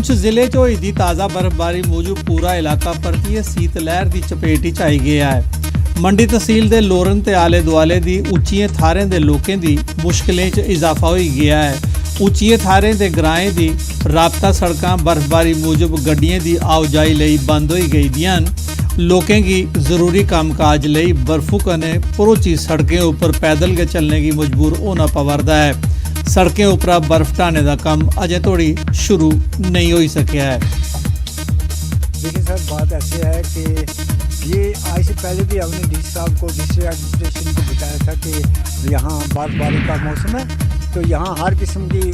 पुंछ जिले च होई दी ताज़ा बर्फबारी मूजब पूरा इलाका परतिए सीत लहर की चपेट च आई गया है। मंडी तहसील दे लोरन ते आले दुआले दी उच्चियां थारें दे लोकें दी मुश्किलें च इजाफा होई गया है। उच्चियां थारें दे ग्राएं दी राबता सड़कां बर्फबारी मूजब गड्डियां दी आओजाई लई बंद होई गई दियां न। लोकें गी जरूरी कामकाज लई बर्फू कन्नै भरोची सड़कें उपर पैदल गै चलने की मजबूर होना पवरदा है। सड़कें उपरा बर्फ ढाने का काम अजें तोड़ी शुरू नहीं हो सकिया है। देखिए सर, बात ऐसे है कि ये आज से पहले भी हमने डी साहब को डिस्ट्रिक्ट एडमिनिस्ट्रेशन को बताया था कि यहाँ बर्फबारी का मौसम है, तो यहाँ हर किस्म की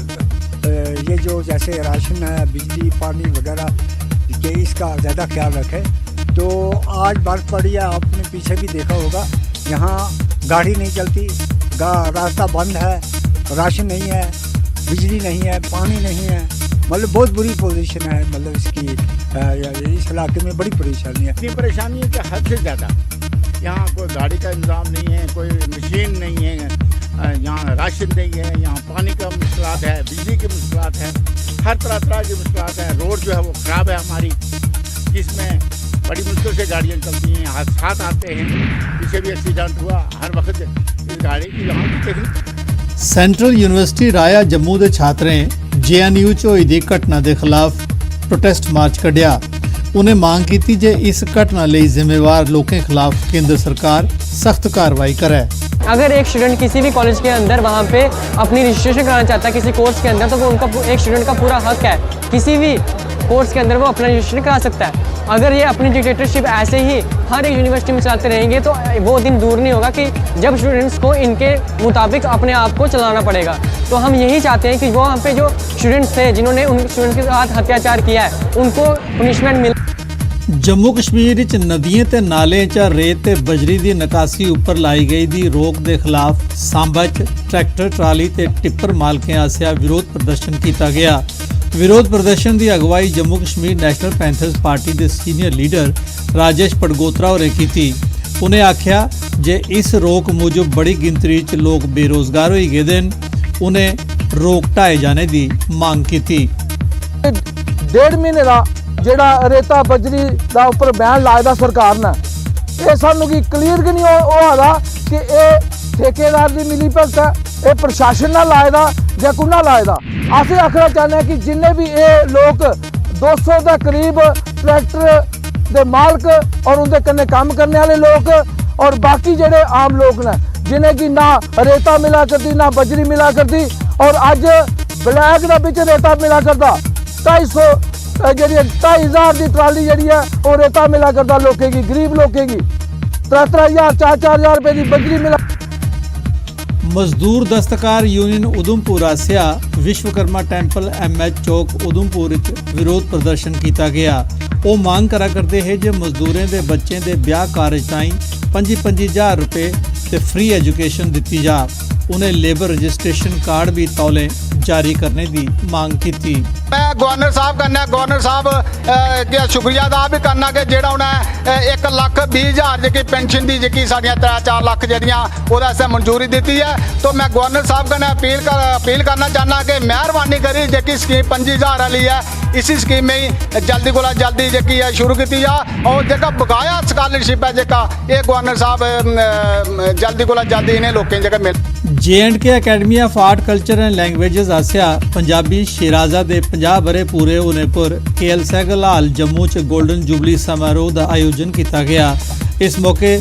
ये जो जैसे राशन है, बिजली, पानी वगैरह के इसका ज़्यादा ख्याल रखें। तो आज बर्फ़ पड़ी है, आपने पीछे भी देखा होगा, यहाँ गाड़ी नहीं चलती, रास्ता बंद है, राशन नहीं है, बिजली नहीं है, पानी नहीं है, मतलब बहुत बुरी पोजीशन है। मतलब इसकी इस इलाके में बड़ी परेशानी है। इतनी परेशानी है कि हद से ज़्यादा। यहाँ कोई गाड़ी का इंतज़ाम नहीं है, कोई मशीन नहीं है, यहाँ राशन नहीं है, यहाँ पानी का मुश्किलात है, बिजली की मुश्किलात है, हर तरह की मुश्किलात है। रोड जो है वो ख़राब है हमारी, जिसमें बड़ी मुश्किल से गाड़ियाँ चलती हैं, हादसा आते हैं। पीछे भी एक्सीडेंट हुआ, हर वक्त इस गाड़ी की यहाँ की टेक्निक। सेंट्रल यूनिवर्सिटी राया जम्मू के छात्रें JNU च होई दी घटना के खिलाफ प्रोटेस्ट मार्च कढ़िया। उन्हें मांग की जे इस घटना लई जिम्मेवार लोगों खिलाफ केंद्र सरकार सख्त कार्रवाई करे। अगर एक स्टूडेंट किसी भी कॉलेज के अंदर वहाँ पे अपनी रजिस्ट्रेशन कराना चाहता है किसी कोर्स के अंदर, तो वो उनका एक स्टूडेंट का पूरा हक है, किसी भी कोर्स के अंदर वो अपना रजिस्ट्रेशन करा सकता है। अगर ये अपनी डिक्टेटरशिप ऐसे ही हर एक यूनिवर्सिटी में चलाते रहेंगे तो वो दिन दूर नहीं होगा कि जब स्टूडेंट्स को इनके मुताबिक अपने आप को चलाना पड़ेगा। तो हम यही चाहते हैं कि वो वहाँ पे जो स्टूडेंट्स थे जिन्होंने उन स्टूडेंट्स के साथ अत्याचार किया है उनको पनिशमेंट मिले। जम्मू कश्मीर च नदियां ते नाले च रेत ते बजरी की निकासी उपर लाई गई दी रोक के खिलाफ सांबा च ट्रैक्टर ट्राली ते टिप्पर मालकें आसिया विरोध प्रदर्शन किया गया। विरोध प्रदर्शन की अगवाई Jammu Kashmir National Panthers Party के सीनियर लीडर राजेश पटगोत्रा होरें की। उन्हें आख्या जे इस रोक मूजब बड़ी गिनतरी च लोग बेरोजगार हो गए हैं। उन्हें रोक ढाए जाने की मांग की। 1.5 महीने का ਜਿਹੜਾ ਰੇਤਾ ਬਜਰੀ ਦਾ ਉੱਪਰ ਬੈਨ ਲਾਇਆ ਸਰਕਾਰ ਨੇ, ਇਹ ਸਾਨੂੰ ਕੀ ਕਲੀਅਰ ਕਿ ਨਹੀਂ ਉਹ ਆਦਾ ਕਿ ਇਹ ਠੇਕੇਦਾਰ ਦੀ ਮਿਲੀ ਭਗਤ ਹੈ, ਇਹ ਪ੍ਰਸ਼ਾਸਨ ਨਾਲ ਲਾਇਦਾ ਜਾਂ ਕੁਨਾ ਲਾਇਦਾ। ਅਸੀਂ ਆਖਣਾ ਚਾਹੁੰਦੇ ਹਾਂ ਕਿ ਜਿੰਨੇ ਵੀ ਇਹ ਲੋਕ 200 ਦੇ ਕਰੀਬ ਟਰੈਕਟਰ ਦੇ ਮਾਲਕ ਔਰ ਉਹਦੇ ਕੰਨੇ ਕੰਮ ਕਰਨ ਵਾਲੇ ਲੋਕ ਔਰ ਬਾਕੀ ਜਿਹੜੇ ਆਮ ਲੋਕ ਨੇ ਜਿन्हें कि ना रेता मिला करती ना बजरी मिला करती और अज ब्लैक का बिच रेता मिला करता 2,500 की ट्राली जी है वो रेता मिला करता लोगों की, गरीब लोगों की 3,000 4,000 रुपए की बजरी मिला। मजदूर दस्तकार यूनियन उधमपुर आसिया विश्वकर्मा टैंपल MH चौक उधमपुर विरोध प्रदर्शन किया गया। वो मांग करा करते हैं जो मजदूरों के बच्चों के ब्याह कारज ताईं 25,000 रुपए ते फ्री एजुकेशन दी जा। उन्हें लेबर रजिस्ट्रेशन कार्ड भी तौले जारी करने की मांग की। मैं गवर्नर साहब करना, गवर्नर साहब के शुक्रिया अदा भी करना कि जेड़ा उन्हें 1,20,000 जी पेंशन की जी साड़ियाँ 3-4 लाख जड़ियाँ वो मंजूरी दी है। तो मैं गवर्नर साहब कन्नै अपील करना चाहना कि मेहरबानी करी जी स्कीम 5,000 वाली है, इसी स्कीम में ही जल्दी को जल्दी जी है शुरू की जा। और जो बकाया स्कॉलरशिप है जो ये गवर्नर साहब जल्दी को जल्दी इन्हें लोगों जगह मिल। J&K academy of art culture and languages आसिया पंजाबी शिराजा के 50 बरे पूरे होने पर KL सहगल हाल जम्मू च गोल्डन जुबली समारोह का आयोजन किया गया। इस मौके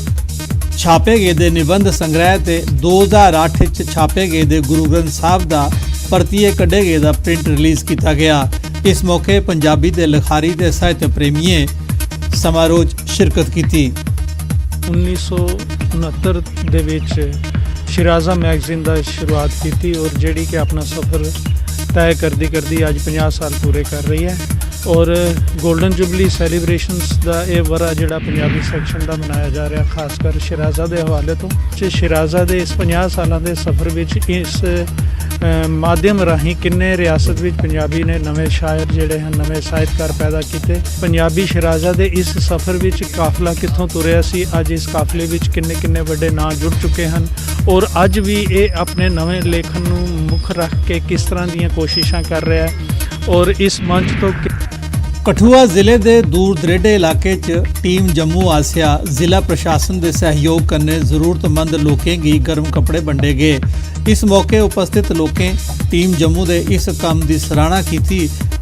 छापे गए दे निबंध संग्रह ते 2008 च छापे गए दे गुरु ग्रंथ साहब का परतिए कढ़े गए दा प्रिंट रिलीज़ किया गया। इस मौके पंजाबी के लिखारी ते साहित्य प्रेमियों समारोह च शिरकत की। 1969 ਦੇ ਵਿੱਚ शिराजा मैगजीन का शुरुआत की और जी कि अपना सफ़र तय करती करती अज 50 साल पूरे कर रही है। ਔਰ ਗੋਲਡਨ ਜੁਬਲੀ ਸੈਲੀਬ੍ਰੇਸ਼ਨਸ ਦਾ ਇਹ ਵਰ੍ਹਾ ਜਿਹੜਾ ਪੰਜਾਬੀ ਸੈਕਸ਼ਨ ਦਾ ਮਨਾਇਆ ਜਾ ਰਿਹਾ, ਖਾਸ ਕਰ ਸ਼ਿਰਾਜ਼ਾ ਦੇ ਹਵਾਲੇ ਤੋਂ। ਸ਼ਿਰਾਜ਼ਾ ਦੇ ਇਸ 50 ਸਾਲਾਂ ਦੇ ਸਫ਼ਰ ਵਿੱਚ ਇਸ ਮਾਧਿਅਮ ਰਾਹੀਂ ਕਿੰਨੇ ਰਿਆਸਤ ਵਿੱਚ ਪੰਜਾਬੀ ਨੇ ਨਵੇਂ ਸ਼ਾਇਰ ਜਿਹੜੇ ਹਨ, ਨਵੇਂ ਸਾਹਿਤਕਾਰ ਪੈਦਾ ਕੀਤੇ। ਪੰਜਾਬੀ ਸ਼ਿਰਾਜ਼ਾ ਦੇ ਇਸ ਸਫ਼ਰ ਵਿੱਚ ਕਾਫਲਾ ਕਿੱਥੋਂ ਤੁਰਿਆ ਸੀ, ਅੱਜ ਇਸ ਕਾਫਲੇ ਵਿੱਚ ਕਿੰਨੇ ਵੱਡੇ ਨਾਂ ਜੁੜ ਚੁੱਕੇ ਹਨ ਔਰ ਅੱਜ ਵੀ ਇਹ ਆਪਣੇ ਨਵੇਂ ਲੇਖਨ ਨੂੰ ਮੁੱਖ ਰੱਖ ਕੇ ਕਿਸ ਤਰ੍ਹਾਂ ਦੀਆਂ ਕੋਸ਼ਿਸ਼ਾਂ ਕਰ ਰਿਹਾ ਹੈ ਔਰ ਇਸ ਮੰਚ ਤੋਂ ਕਠੂਆ ਜ਼ਿਲ੍ਹੇ ਦੇ ਦੂਰ ਦਰੇਡੇ ਇਲਾਕੇ 'ਚ ਟੀਮ ਜੰਮੂ ਆਸਿਆ ਜ਼ਿਲ੍ਹਾ ਪ੍ਰਸ਼ਾਸਨ ਦੇ ਸਹਿਯੋਗ ਕਰਨੇ ਜ਼ਰੂਰਤਮੰਦ ਲੋਕਾਂ गी गर्म कपड़े वंडे गए। इस मौके उपस्थित लोकें टीम जम्मू के इस काम की सराहना की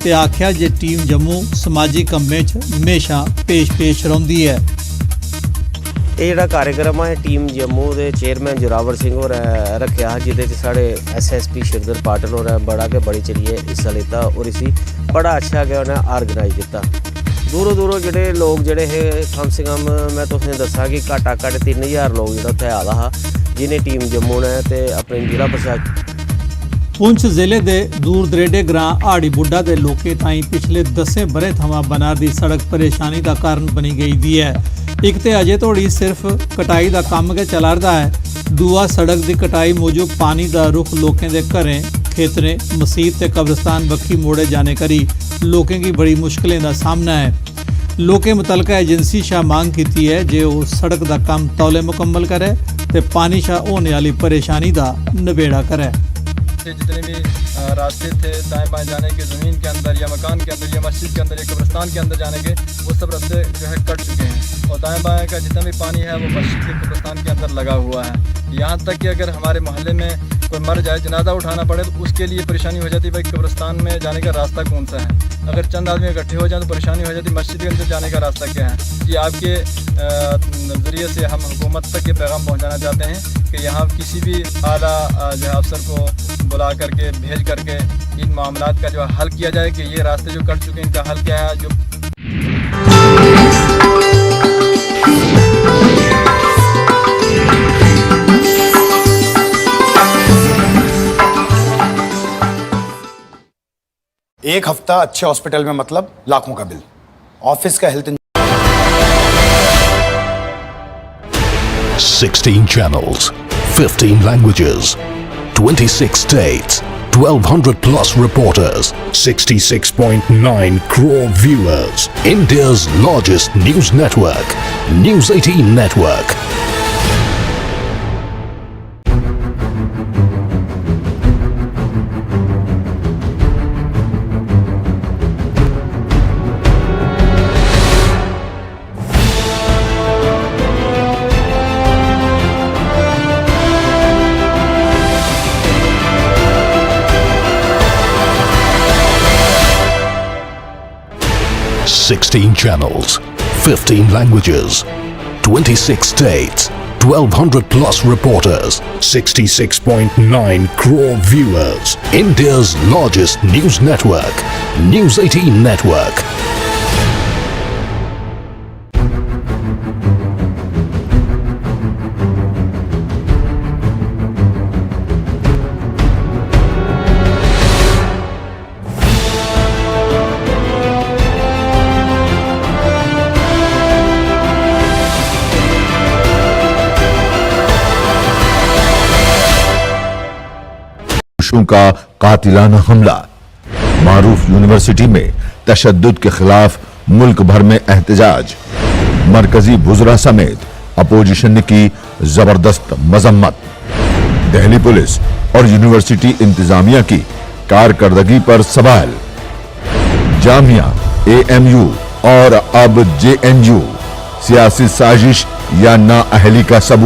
ते आख्या जे टीम जम्मू समाजी कम्में च हमेशा पेश रहिंदी है। ये जिहड़ा कार्यक्रम है टीम जम्मू के चेयरमैन जोरावर सिंह होर रखा है, जिहदे च साढ़े SSP शिरदर पाटिल होर बड़ा के बड़ी चढ़िए हिस्सा लिता और इसी बड़ा अच्छा गया उन्हें ऑर्गेनाइज किया। दूरों जोड़े लोग जोड़े है कम से कम मैं तुसें दसा कि घट्ट 3000 लोग जो उत्थे आया हा, जिन्हें टीम जम्मू ने ते अपने जिला प्रशासन पुंछ जिले के दूर दरेडे ग्रां हाड़ी बुड्ढा के लोकें ताईं पिछले 10 बरे थमां बना दी सड़क परेशानी का कारण बनी गई दी है। एक तो अजे तोड़ी सिर्फ कटाई का काम के चला रहा है, दूआ सड़क की कटाई मूजब पानी का रुख लोगों के घरें खेतरें मसीत ते कब्रस्तान बक्खी मोड़े जाने करी लोगों की बड़ी मुश्किलें का सामना है। लोकें मुतलका एजेंसी शाह मांग की है जे वो सड़क का काम तौले मुकम्मल करे ते पानी शाह होने वाली परेशानी का नबेड़ा करे। जितने भी रास्ते थे दाएं बाएं जाने के, ज़मीन के अंदर या मकान के अंदर या मस्जिद के अंदर या कब्रिस्तान के अंदर जाने के, वो सब रास्ते जो है कट चुके हैं और दाएं बाएं का जितना भी पानी है वो मस्जिद के कब्रिस्तान के अंदर लगा हुआ है। यहाँ तक कि अगर हमारे मोहल्ले में कोई मर जाए, जनाजा उठाना पड़े तो उसके लिए परेशानी हो जाती है, भाई कब्रिस्तान में जाने का रास्ता कौन सा है। अगर चंद आदमी इकट्ठे हो जाए तो परेशानी हो जाती है, मस्जिद के अंदर जाने का रास्ता क्या है। ये आपके नज़रिए से हम हुकूमत तक ये पैगाम पहुँचाना चाहते हैं कि यहाँ किसी भी आला जो अफसर को बुला करके भेज करके इन मामलात का जो हल किया जाए कि ये रास्ते जो कट चुके हैं इनका हल क्या है। जो एक हफ्ता अच्छे हॉस्पिटल में मतलब लाखों का बिल। ऑफिस का health 16 channels, 15 languages, 26 states, 1200 plus reporters, 66.9 crore viewers. India's largest news network, News 18 Network. Sixteen channels, 15 languages, 26 states, 1200 plus reporters, 66.9 crore viewers. India's largest news network, News 18 Network. का कातिलाना हमला। मारूफ university में तशद्दुद के खिलाफ मुल्क भर में एहतजाज। मरकजी बुज़रा समेत अपोजिशन ने की जबरदस्त मजम्मत। दिल्ली पुलिस और यूनिवर्सिटी इंतजामिया की कारकर्दगी पर सवाल। जामिया, AMU और अब JNU सियासी साजिश या नाअहली का सबूत।